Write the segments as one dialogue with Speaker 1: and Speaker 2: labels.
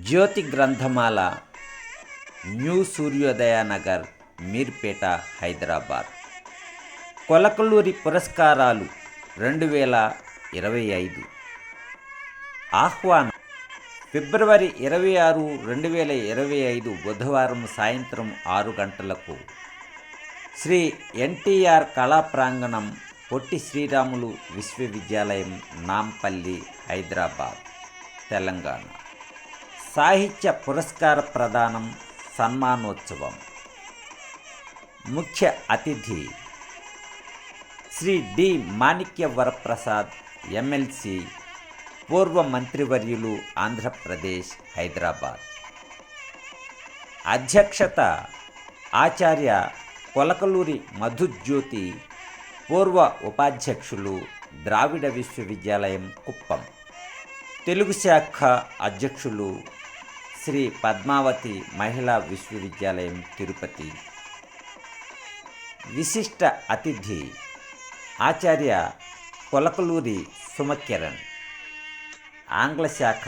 Speaker 1: జ్యోతి Granthamala, new సూర్యోదయ నగర్, మీర్పేట, హైదరాబాద్. కొలకలూరి పురస్కారాలు 2025. ఆహ్వానం ఫిబ్రవరి 26, 2025 బుధవారం సాయంత్రం 6 గంటలకు శ్రీ ఎన్టీఆర్ కళా ప్రాంగణం, పొట్టి శ్రీరాములు విశ్వవిద్యాలయం, నాంపల్లి, హైదరాబాద్, తెలంగాణ. సాహిత్య పురస్కార ప్రదానం, సన్మానోత్సవం. ముఖ్య అతిథి శ్రీ డి మాణిక్య వరప్రసాద్, ఎమ్మెల్సీ, పూర్వ మంత్రివర్యులు, ఆంధ్రప్రదేశ్, హైదరాబాద్. అధ్యక్షత ఆచార్య కొలకలూరి మధుజ్యోతి, పూర్వ ఉపాధ్యక్షులు, ద్రావిడ విశ్వవిద్యాలయం, కుప్పం. తెలుగు శాఖ అధ్యక్షులు శ్రీ పద్మావతి మహిళా విశ్వవిద్యాలయం, తిరుపతి. విశిష్ట అతిథి ఆచార్య కొలకలూరి సుమకిరణ్, ఆంగ్ల శాఖ,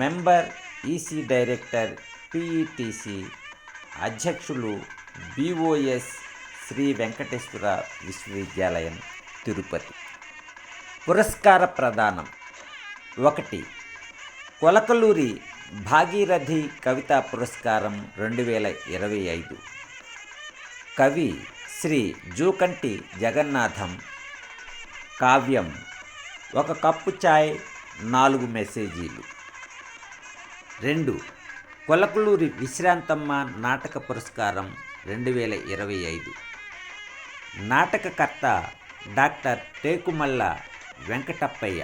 Speaker 1: మెంబర్, ఈసీ డైరెక్టర్, పిఈటిసి. అధ్యక్షులు బిఓఎస్ శ్రీ వెంకటేశ్వర విశ్వవిద్యాలయం, తిరుపతి. పురస్కార ప్రదానం. 1. కొలకలూరి భాగీరథి కవితా పురస్కారం 2025. కవి శ్రీ జూకంటి జగన్నాథం. కావ్యం ఒక కప్పు చాయ్, 4 మెసేజీలు. 2. కొలకలూరి విశ్రాంతమ్మ నాటక పురస్కారం 2025. నాటకకర్త డాక్టర్ టేకుమల్ల వెంకటప్పయ్య.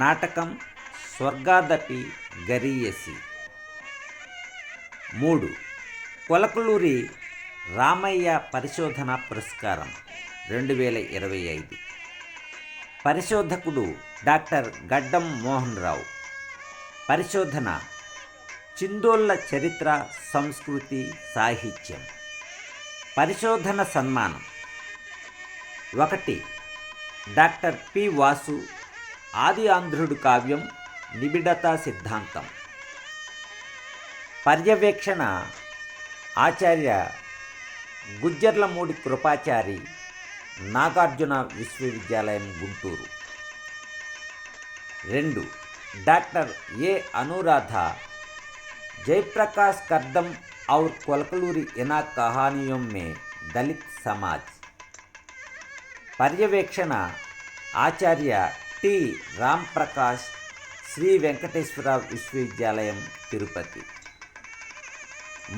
Speaker 1: నాటకం స్వర్గాదపి గరీయసి. 3. కొలకలూరి రామయ్య పరిశోధన పురస్కారం 2025. పరిశోధకుడు డాక్టర్ గడ్డం మోహన్ రావు. పరిశోధన చిందోళ్ళ చరిత్ర, సంస్కృతి, సాహిత్యం. పరిశోధన సన్మానం. 1. డాక్టర్ పి వాసు, ఆది ఆంధ్రుడు కావ్యం, నిబిడతా సిద్ధాంతం. పర్యవేక్షణ ఆచార్య గుజ్జర్లమూడి కృపాచారి, నాగార్జున విశ్వవిద్యాలయం, గుంటూరు. 2. డాక్టర్ ఏ అనురాధ, జయప్రకాష్ కర్దం और కొలకలూరి ఇనా కహానియోం మే దళిత్ సమాజ్. పర్యవేక్షణ ఆచార్య టి రామ్ ప్రకాష్, శ్రీ వెంకటేశ్వర విశ్వవిద్యాలయం, Tirupati.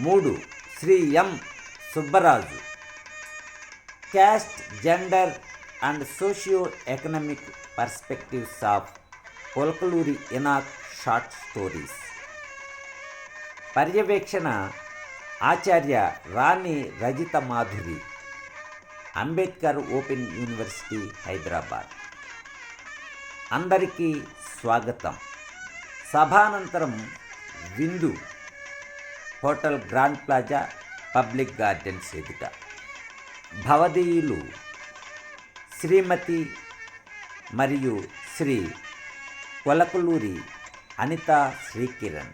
Speaker 1: 3. Shri M Subbaraju, caste, gender and socio economic perspectives of Kolakaluri Inak short stories. పర్యవేక్షణ ఆచార్య రాణి రజిత మాధురి, అంబేద్కర్ ఓపెన్ యూనివర్సిటీ, హైదరాబాద్. అందరికీ స్వాగతం. సభానంతరం విందు hotel grand plaza, public gardens ఎదుట. భవదీయులు శ్రీమతి మరియు శ్రీ కొలకలూరి అనితా శ్రీకిరణ్.